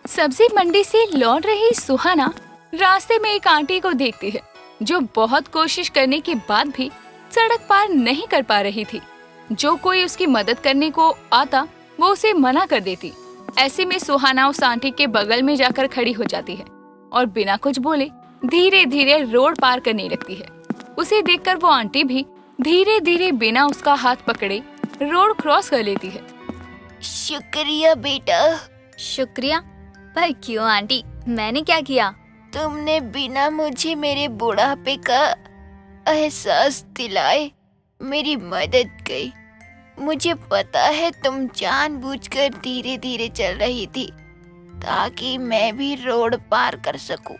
सब्जी मंडी से लौट रही सुहाना रास्ते में एक आंटी को देखती है जो बहुत कोशिश करने के बाद भी सड़क पार नहीं कर पा रही थी। जो कोई उसकी मदद करने को आता वो उसे मना कर देती। ऐसे में सुहाना उस आंटी के बगल में जाकर खड़ी हो जाती है और बिना कुछ बोले धीरे धीरे रोड पार करने लगती है। उसे देखकर वो आंटी भी धीरे धीरे बिना उसका हाथ पकड़े रोड क्रॉस कर लेती है। शुक्रिया बेटा। शुक्रिया? पर क्यों आंटी, मैंने क्या किया? तुमने बिना मुझे मेरे बुढ़ापे का एहसास दिलाए मेरी मदद की। मुझे पता है तुम जानबूझकर धीरे धीरे चल रही थी ताकि मैं भी रोड पार कर सकूं।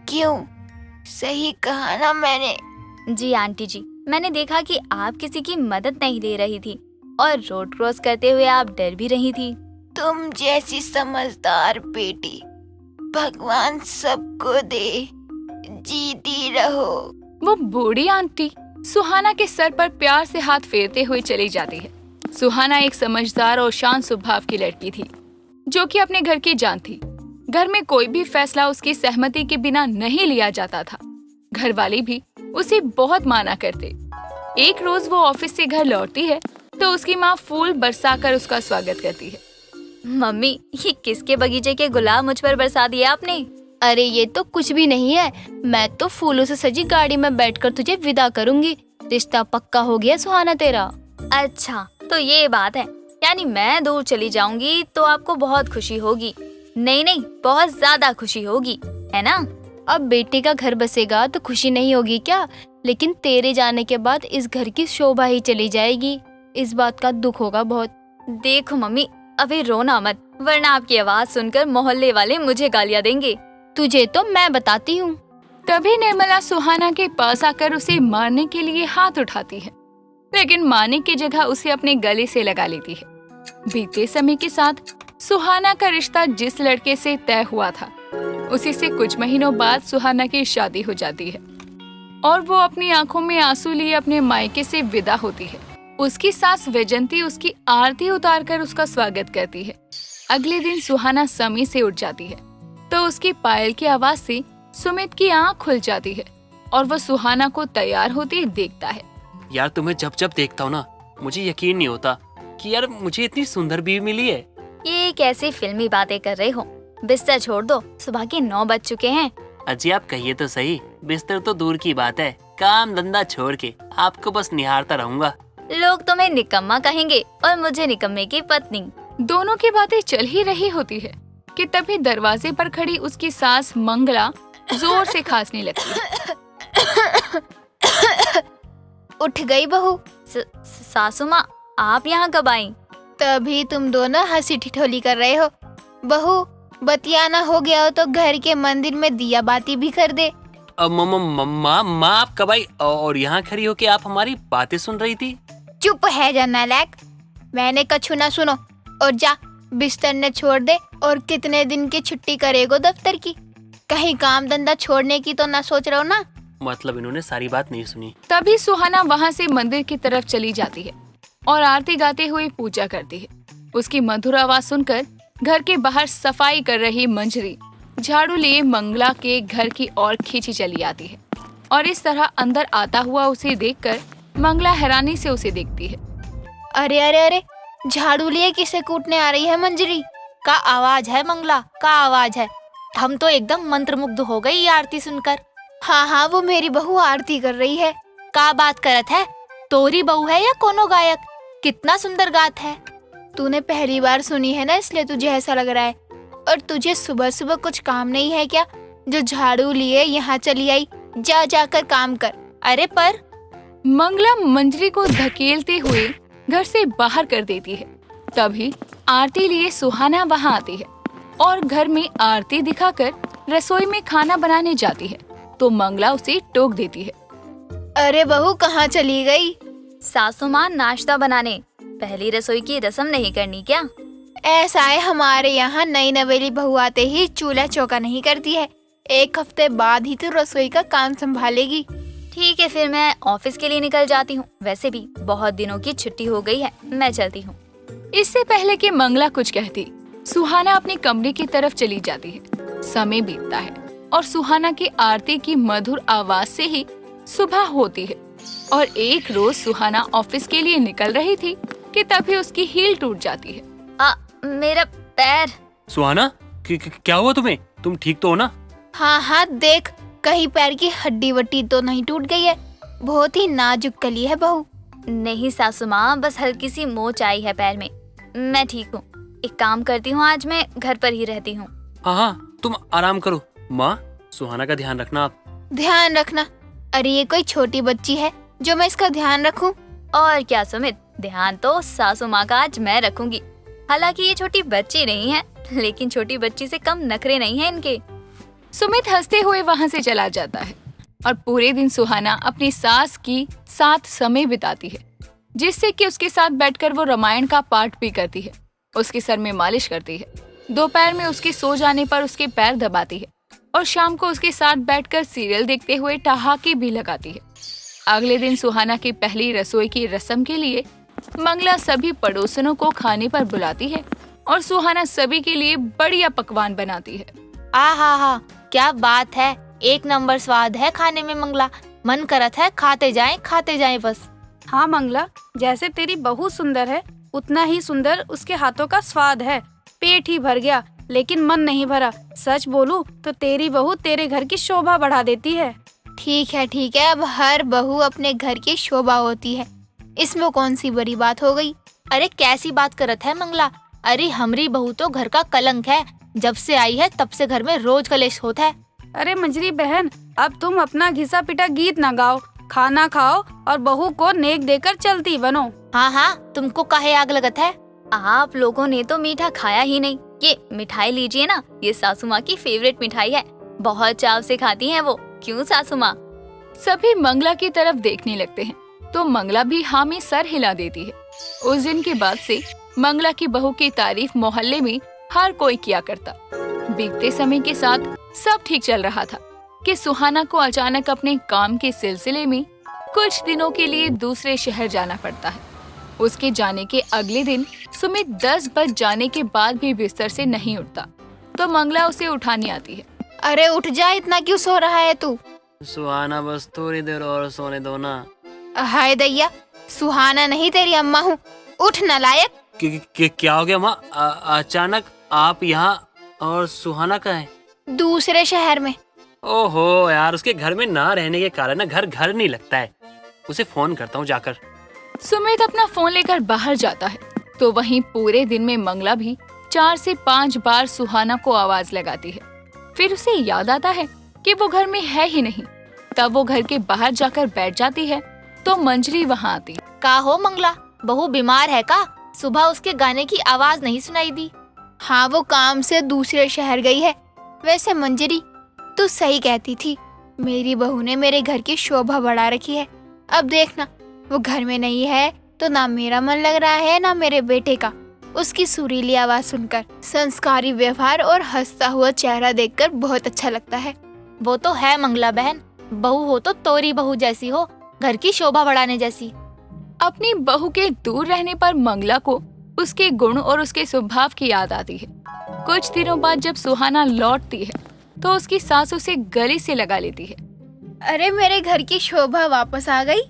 क्यों, सही कहा ना मैंने? जी आंटी जी, मैंने देखा कि आप किसी की मदद नहीं ले रही थी और रोड क्रॉस करते हुए आप डर भी रही थी। तुम जैसी समझदार बेटी भगवान सबको दे। जीती रहो। वो बूढ़ी आंटी सुहाना के सर पर प्यार से हाथ फेरते हुए चली जाती है। सुहाना एक समझदार और शांत स्वभाव की लड़की थी जो कि अपने घर की जान थी। घर में कोई भी फैसला उसकी सहमति के बिना नहीं लिया जाता था। घर वाले भी उसे बहुत माना करते। एक रोज वो ऑफिस से घर लौटती है तो उसकी माँ फूल बरसाकर उसका स्वागत करती है। मम्मी, ये किसके बगीचे के गुलाब मुझ पर बरसा दिए आपने? अरे ये तो कुछ भी नहीं है, मैं तो फूलों से सजी गाड़ी में बैठकर तुझे विदा करूंगी। रिश्ता पक्का हो गया सुहाना तेरा। अच्छा, तो ये बात है, यानी मैं दूर चली जाऊंगी तो आपको बहुत खुशी होगी। नहीं नहीं, बहुत ज्यादा खुशी होगी, है ना? अब बेटे का घर बसेगा तो खुशी नहीं होगी क्या? लेकिन तेरे जाने के बाद इस घर की शोभा ही चली जाएगी। इस बात का दुख होगा बहुत। देखो मम्मी, अभी रोना मत, वरना आपकी आवाज सुनकर मोहल्ले वाले मुझे गालियाँ देंगे। तुझे तो मैं बताती हूँ। तभी निर्मला सुहाना के पास आकर उसे मारने के लिए हाथ उठाती है, लेकिन मारने की जगह उसे अपने गले से लगा लेती है। बीते समय के साथ सुहाना का रिश्ता जिस लड़के से तय हुआ था उसी से कुछ महीनों बाद सुहाना की शादी हो जाती है और वो अपनी आंखों में आंसू लिए अपने मायके से विदा होती है। उसकी सास वैजंती उसकी आरती उतारकर उसका स्वागत करती है। अगले दिन सुहाना समय से उठ जाती है तो उसकी पायल की आवाज से सुमित की आंख खुल जाती है और वो सुहाना को तैयार होते देखता है। यार, तुम्हें जब जब देखता हूँ ना मुझे यकीन नहीं होता कि यार मुझे इतनी सुंदर बीवी मिली है। ये कैसी फिल्मी बातें कर रहे हो? बिस्तर छोड़ दो, सुबह के 9 बज चुके हैं। अजी आप कहिए तो सही, बिस्तर तो दूर की बात है, काम धंधा छोड़ के आपको बस निहारता रहूंगा। लोग तुम्हें निकम्मा कहेंगे और मुझे निकम्मे की पत्नी। दोनों की बातें चल ही रही होती है कि तभी दरवाजे पर खड़ी उसकी सास मंगला जोर से खांसने लगती है। उठ गई बहू? सासू माँ, आप यहाँ कब आई? तभी तुम दोनों हंसी ठिठोली कर रहे हो। बहू, बतियाना हो गया हो तो घर के मंदिर में दिया बाती भी कर दे। माँ आप कब आई और यहाँ खड़ी होके आप हमारी बातें सुन रही थी? चुप है जा नालायक, मैंने कछु ना सुनो। और जा बिस्तर ने छोड़ दे। और कितने दिन की छुट्टी करेगो दफ्तर की? कहीं काम धंधा छोड़ने की तो ना सोच रहे हो ना? मतलब इन्होंने सारी बात नहीं सुनी। तभी सुहाना वहाँ से मंदिर की तरफ चली जाती है और आरती गाते हुए पूजा करती है। उसकी मधुर आवाज सुनकर घर के बाहर सफाई कर रही मंजरी झाड़ू लिए मंगला के घर की ओर खींची चली आती है और इस तरह अंदर आता हुआ उसे देखकर मंगला हैरानी से उसे देखती है। अरे अरे अरे, झाड़ू लिए किसे कूटने आ रही है मंजरी? का आवाज है मंगला, का आवाज है। हम तो एकदम मंत्रमुग्ध हो गई आरती सुनकर। हाँ हाँ, वो मेरी बहू आरती कर रही है। का बात करत है? तोरी बहू है या कोनो गायक? कितना सुंदर गात है। तूने पहली बार सुनी है ना, इसलिए तुझे ऐसा लग रहा है। और तुझे सुबह सुबह कुछ काम नहीं है क्या जो झाड़ू लिए यहाँ चली आई? जा जाकर काम कर। अरे पर मंगला मंजरी को धकेलते हुए घर से बाहर कर देती है। तभी आरती लिए सुहाना वहाँ आती है और घर में आरती दिखाकर रसोई में खाना बनाने जाती है तो मंगला उसे टोक देती है। अरे बहू, कहाँ चली गई? सासू माँ, नाश्ता बनाने। पहली रसोई की रस्म नहीं करनी क्या? ऐसा है, हमारे यहाँ नई नवेली बहू आते ही चूल्हा चौका नहीं करती है। 1 हफ्ते बाद ही तो रसोई का काम संभालेगी। ठीक है, फिर मैं ऑफिस के लिए निकल जाती हूँ। वैसे भी बहुत दिनों की छुट्टी हो गई है, मैं चलती हूँ। इससे पहले कि मंगला कुछ कहती, सुहाना अपने कमरे की तरफ चली जाती है। समय बीतता है और सुहाना की आरती की मधुर आवाज से ही सुबह होती है। और एक रोज सुहाना ऑफिस के लिए निकल रही थी कि तभी उसकी हील टूट जाती है। मेरा पैर। सुहाना, क्या हुआ तुम्हें? तुम ठीक तो हो ना? हाँ हाँ, देख कहीं पैर की हड्डी वट्टी तो नहीं टूट गई है। बहुत ही नाजुक कली है बहू। नहीं सासू माँ, बस हल्की सी मोच आई है पैर में। मैं ठीक हूँ। एक काम करती हूँ, आज मैं घर पर ही रहती हूँ। हाँ, तुम आराम करो। माँ, सुहाना का ध्यान रखना आप। ध्यान रखना? अरे ये कोई छोटी बच्ची है जो मैं इसका ध्यान रखूं? और क्या सुमित, ध्यान तो सासू माँ का आज मैं रखूंगी। हालांकि ये छोटी बच्ची नहीं है, लेकिन छोटी बच्ची से कम नखरे नहीं है इनके। सुमित हंसते हुए वहाँ से चला जाता है और पूरे दिन सुहाना अपनी सास की साथ समय बिताती है, जिससे कि उसके साथ बैठकर वो रामायण का पाठ भी करती है, उसके सर में मालिश करती है, दोपहर में उसके सो जाने पर उसके पैर दबाती है और शाम को उसके साथ बैठकर सीरियल देखते हुए ठहाके भी लगाती है। अगले दिन सुहाना की पहली रसोई की रस्म के लिए मंगला सभी पड़ोसनों को खाने पर बुलाती है और सुहाना सभी के लिए बढ़िया पकवान बनाती है। हा, क्या बात है, एक नंबर स्वाद है खाने में मंगला। मन करत है खाते जाएं बस। हाँ मंगला, जैसे तेरी बहू सुंदर है उतना ही सुंदर उसके हाथों का स्वाद है। पेट ही भर गया लेकिन मन नहीं भरा। सच बोलूं तो तेरी बहू तेरे घर की शोभा बढ़ा देती है। ठीक है, अब हर बहू अपने घर की शोभा होती है, इसमें कौन सी बड़ी बात हो गई। अरे कैसी बात करत है मंगला? अरे हमरी बहू तो घर का कलंक है। जब से आई है तब से घर में रोज कलेश होता है। अरे मंजरी बहन, अब तुम अपना घिसा पिटा गीत न गाओ, खाना खाओ और बहू को नेक देकर चलती बनो। हाँ, तुमको काहे आग लगत है? आप लोगों ने तो मीठा खाया ही नहीं। ये मिठाई लीजिए ना, ये सासू माँ की फेवरेट मिठाई है। बहुत चाव से खाती हैं वो। क्यों सासू माँ? सभी मंगला की तरफ देखने लगते हैं तो मंगला भी हाँ में सर हिला देती है। उस दिन के बाद से मंगला की बहू की तारीफ मोहल्ले में हर कोई किया करता। बीतते समय के साथ सब ठीक चल रहा था कि सुहाना को अचानक अपने काम के सिलसिले में कुछ दिनों के लिए दूसरे शहर जाना पड़ता है। उसके जाने के अगले दिन सुमित 10 बज जाने के बाद भी बिस्तर से नहीं उठता तो मंगला उसे उठाने आती है। अरे उठ जा, इतना क्यों सो रहा है तू? सुहाना, बस थोड़ी देर और सोने दो ना। हाय दैया, सुहाना नहीं तेरी अम्मा हूँ, उठ नालायक। क्या हो गया माँ? अचानक आप यहाँ, और सुहाना कहाँ है? दूसरे शहर में। ओहो यार, उसके घर में ना रहने के कारण ना घर नहीं लगता है। उसे फोन करता हूँ जाकर। सुमित अपना फोन लेकर बाहर जाता है तो वहीं पूरे दिन में मंगला भी 4 से 5 बार सुहाना को आवाज लगाती है। फिर उसे याद आता है कि वो घर में है ही नहीं। तब वो घर के बाहर जाकर बैठ जाती है तो मंजरी वहाँ आती। का हो मंगला, बहू बीमार है का? सुबह उसके गाने की आवाज नहीं सुनाई दी। हाँ, वो काम से दूसरे शहर गई है। वैसे मंजरी, तू सही कहती थी, मेरी बहू ने मेरे घर की शोभा बढ़ा रखी है। अब देखना, वो घर में नहीं है तो ना मेरा मन लग रहा है ना मेरे बेटे का। उसकी सुरीली आवाज सुनकर, संस्कारी व्यवहार और हंसता हुआ चेहरा देखकर बहुत अच्छा लगता है। वो तो है मंगला बहन, बहू हो तो तोरी बहू जैसी हो, घर की शोभा बढ़ाने जैसी। अपनी बहू के दूर रहने पर मंगला को उसके गुण और उसके स्वभाव की याद आती है। कुछ दिनों बाद जब सुहाना लौटती है तो उसकी सास उसे गले से लगा लेती है। अरे मेरे घर की शोभा वापस आ गई।